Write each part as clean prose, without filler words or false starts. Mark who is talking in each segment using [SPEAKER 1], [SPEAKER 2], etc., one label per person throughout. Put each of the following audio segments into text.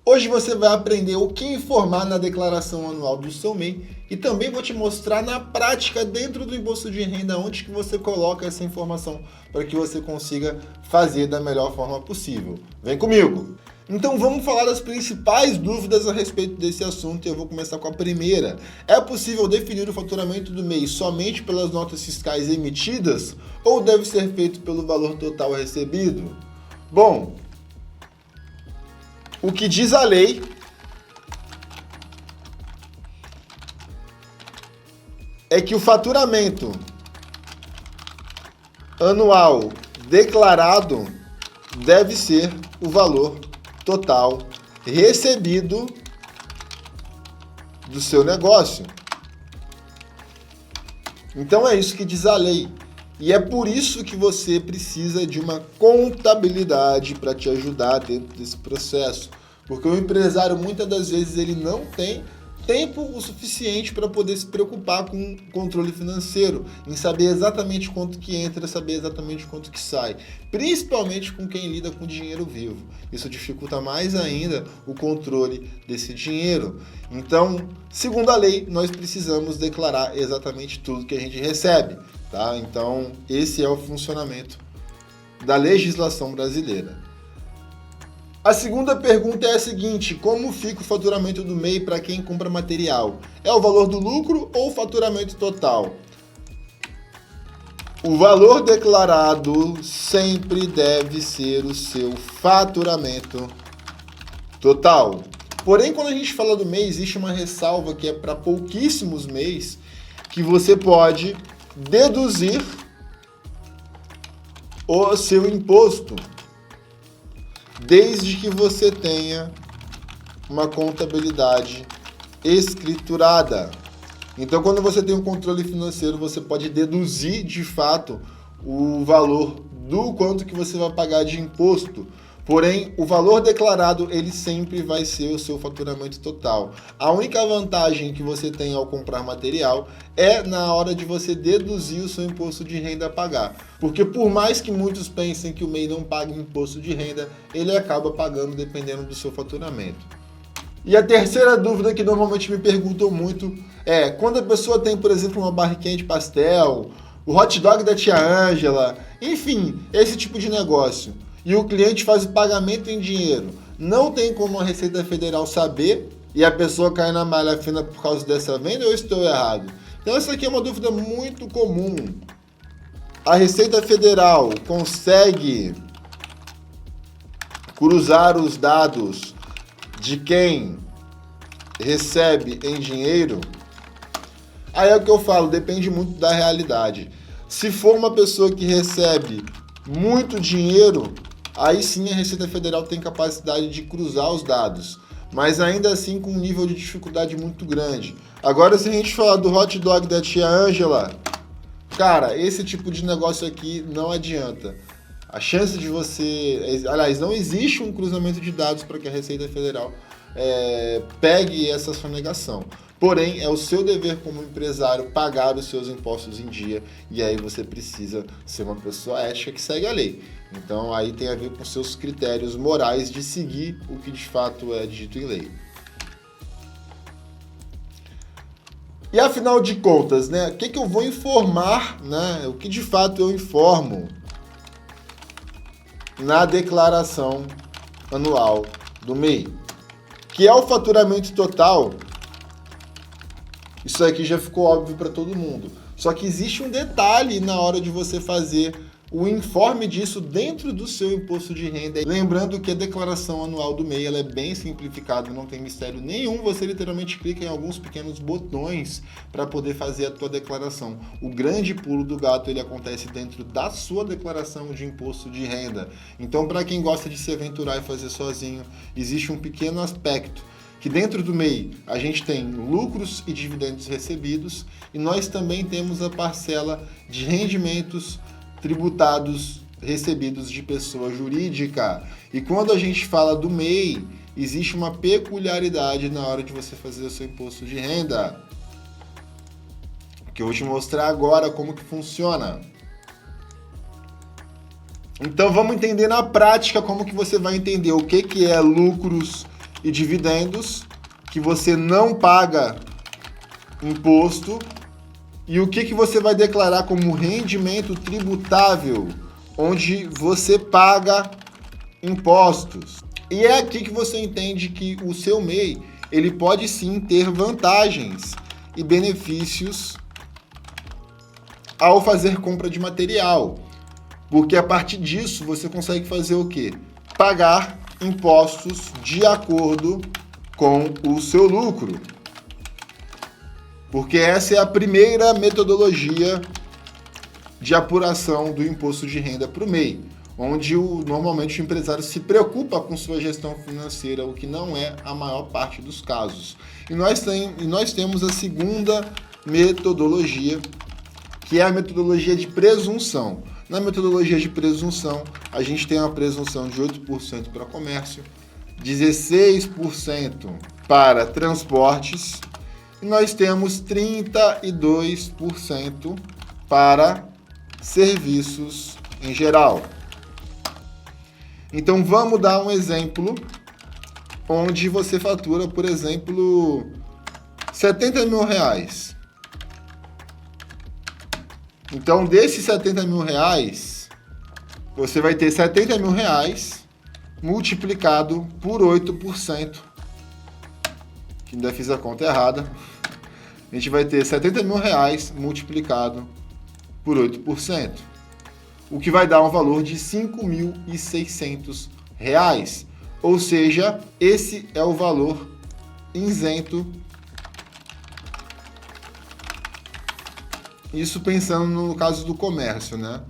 [SPEAKER 1] Hoje você vai aprender o que informar na declaração anual do seu MEI e também vou te mostrar na prática dentro do imposto de renda onde que você coloca essa informação para que você consiga fazer da melhor forma possível. Vem comigo! Então vamos falar das principais dúvidas a respeito desse assunto e eu vou começar com a primeira. É possível definir o faturamento do mês somente pelas notas fiscais emitidas ou deve ser feito pelo valor total recebido? Bom, o que diz a lei é que o faturamento anual declarado deve ser o valor total recebido do seu negócio. Então é isso que diz a lei. E é por isso que você precisa de uma contabilidade para te ajudar dentro desse processo. Porque o empresário, muitas das vezes, ele não tem tempo o suficiente para poder se preocupar com o controle financeiro, em saber exatamente quanto que entra, saber exatamente quanto que sai. Principalmente com quem lida com dinheiro vivo. Isso dificulta mais ainda o controle desse dinheiro. Então, segundo a lei, nós precisamos declarar exatamente tudo que a gente recebe. Tá? Então, esse é o funcionamento da legislação brasileira. A segunda pergunta é a seguinte: como fica o faturamento do MEI para quem compra material? É o valor do lucro ou o faturamento total? O valor declarado sempre deve ser o seu faturamento total. Porém, quando a gente fala do MEI, existe uma ressalva que é para pouquíssimos MEIs que você pode deduzir o seu imposto, desde que você tenha uma contabilidade escriturada. Então, quando você tem um controle financeiro, você pode deduzir de fato o valor do quanto que você vai pagar de imposto. Porém, o valor declarado, ele sempre vai ser o seu faturamento total. A única vantagem que você tem ao comprar material é na hora de você deduzir o seu imposto de renda a pagar. Porque por mais que muitos pensem que o MEI não paga imposto de renda, ele acaba pagando dependendo do seu faturamento. E a terceira dúvida que normalmente me perguntam muito é, quando a pessoa tem, por exemplo, uma barriquinha de pastel, o hot dog da tia Ângela, enfim, esse tipo de negócio, e o cliente faz o pagamento em dinheiro, não tem como a Receita Federal saber e a pessoa cai na malha fina por causa dessa venda ou eu estou errado? Então essa aqui é uma dúvida muito comum. A Receita Federal consegue cruzar os dados de quem recebe em dinheiro? Aí é o que eu falo, depende muito da realidade. Se for uma pessoa que recebe muito dinheiro, aí sim a Receita Federal tem capacidade de cruzar os dados, mas ainda assim com um nível de dificuldade muito grande. Agora, se a gente falar do hot dog da tia Ângela, cara, esse tipo de negócio aqui não adianta. A chance de você... Aliás, não existe um cruzamento de dados para que a Receita Federal pegue essa sonegação. Porém, é o seu dever como empresário pagar os seus impostos em dia e aí você precisa ser uma pessoa ética que segue a lei. Então, aí tem a ver com seus critérios morais de seguir o que de fato é dito em lei. E afinal de contas, né, o que eu vou informar, né, o que de fato eu informo na declaração anual do MEI? Que é o faturamento total. Isso aqui já ficou óbvio para todo mundo. Só que existe um detalhe na hora de você fazer o informe disso dentro do seu imposto de renda. Lembrando que a declaração anual do MEI ela é bem simplificada, não tem mistério nenhum. Você literalmente clica em alguns pequenos botões para poder fazer a tua declaração. O grande pulo do gato ele acontece dentro da sua declaração de imposto de renda. Então, para quem gosta de se aventurar e fazer sozinho, existe um pequeno aspecto que dentro do MEI a gente tem lucros e dividendos recebidos e nós também temos a parcela de rendimentos tributados recebidos de pessoa jurídica. E quando a gente fala do MEI, existe uma peculiaridade na hora de você fazer o seu imposto de renda, que eu vou te mostrar agora como que funciona. Então vamos entender na prática como que você vai entender o que é lucros e dividendos, que você não paga imposto, e o que você vai declarar como rendimento tributável, onde você paga impostos. E é aqui que você entende que o seu MEI, ele pode sim ter vantagens e benefícios ao fazer compra de material, porque a partir disso você consegue fazer o quê? Pagar impostos de acordo com o seu lucro. Porque essa é a primeira metodologia de apuração do imposto de renda para o MEI, onde normalmente o empresário se preocupa com sua gestão financeira, o que não é a maior parte dos casos. E nós temos a segunda metodologia, que é a metodologia de presunção. Na metodologia de presunção, a gente tem uma presunção de 8% para comércio, 16% para transportes, e nós temos 32% para serviços em geral. Então vamos dar um exemplo onde você fatura, por exemplo, R$70 mil. Então desses R$70 mil, você vai ter R$70 mil multiplicado por 8%, que ainda fiz a conta errada. A gente vai ter R$70 mil multiplicado por 8%, o que vai dar um valor de R$5.600. Ou seja, esse é o valor isento. Isso pensando no caso do comércio, né?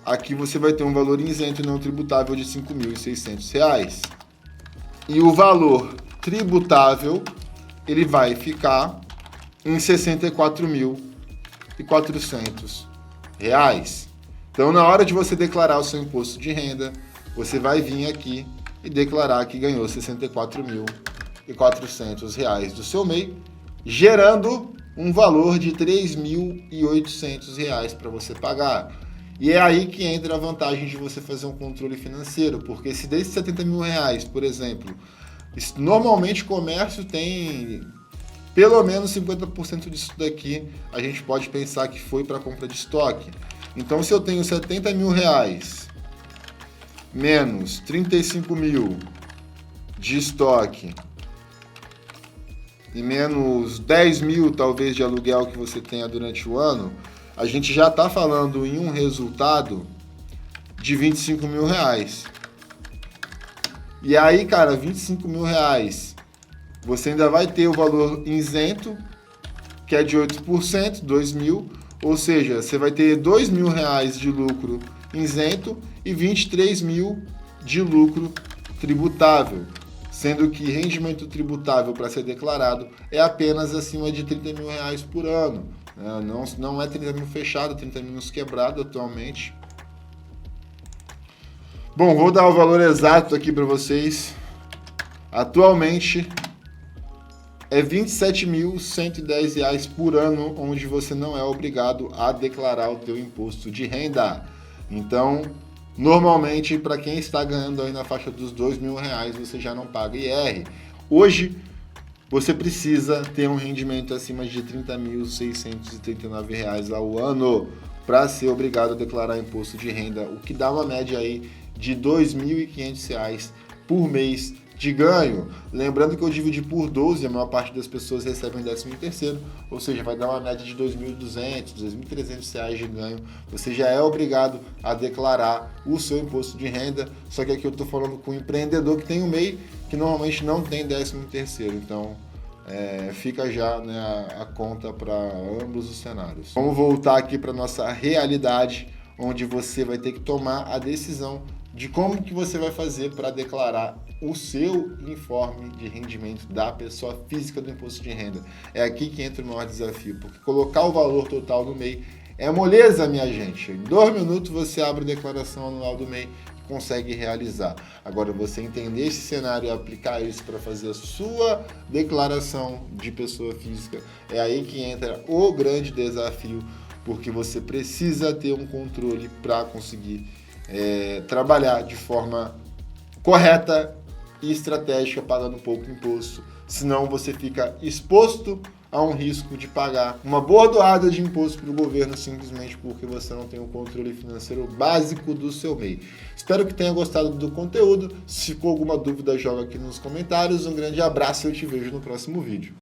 [SPEAKER 1] Aqui você vai ter um valor isento e não tributável de R$5.600. E o valor tributável, ele vai ficar em R$64.400. Então, na hora de você declarar o seu imposto de renda, você vai vir aqui e declarar que ganhou R$64.400 do seu MEI, gerando um valor de R$3.800 para você pagar. E é aí que entra a vantagem de você fazer um controle financeiro, porque se desses R$70 mil, por exemplo, normalmente o comércio tem pelo menos 50% disso daqui, a gente pode pensar que foi para compra de estoque. Então, se eu tenho R$70 mil menos 35 mil de estoque e menos 10 mil talvez de aluguel que você tenha durante o ano, a gente já está falando em um resultado de R$25 mil. E aí, cara, R$25 mil, você ainda vai ter o valor isento, que é de 8%, 2 mil, ou seja, você vai ter R$2 mil de lucro isento e 23 mil de lucro tributável, sendo que rendimento tributável para ser declarado é apenas acima de R$30 mil por ano. Não é 30 mil fechado, 30 mil quebrado atualmente. Bom, vou dar o valor exato aqui para vocês. Atualmente é R$27.110 por ano, onde você não é obrigado a declarar o teu imposto de renda. Então, normalmente, para quem está ganhando aí na faixa dos R$2 mil, você já não paga IR. Hoje, você precisa ter um rendimento acima de R$30.639 ao ano para ser obrigado a declarar imposto de renda, o que dá uma média aí de R$2.500 por mês de ganho. Lembrando que eu dividi por 12, a maior parte das pessoas recebem 13º, ou seja, vai dar uma média de R$2.200, R$2.300 de ganho. Você já é obrigado a declarar o seu imposto de renda, só que aqui eu estou falando com um empreendedor que tem um MEI, que normalmente não tem 13º, então fica já, né, a conta para ambos os cenários. Vamos voltar aqui para nossa realidade, onde você vai ter que tomar a decisão de como que você vai fazer para declarar o seu informe de rendimento da pessoa física do imposto de renda. É aqui que entra o maior desafio, porque colocar o valor total do MEI é moleza, minha gente. Em 2 minutos você abre a declaração anual do MEI e consegue realizar. Agora, você entender esse cenário e aplicar isso para fazer a sua declaração de pessoa física, é aí que entra o grande desafio, porque você precisa ter um controle para conseguir trabalhar de forma correta e estratégica pagando pouco imposto, senão você fica exposto a um risco de pagar uma bordoada de imposto para o governo simplesmente porque você não tem o controle financeiro básico do seu MEI. Espero que tenha gostado do conteúdo. Se ficou alguma dúvida, joga aqui nos comentários. Um grande abraço e eu te vejo no próximo vídeo.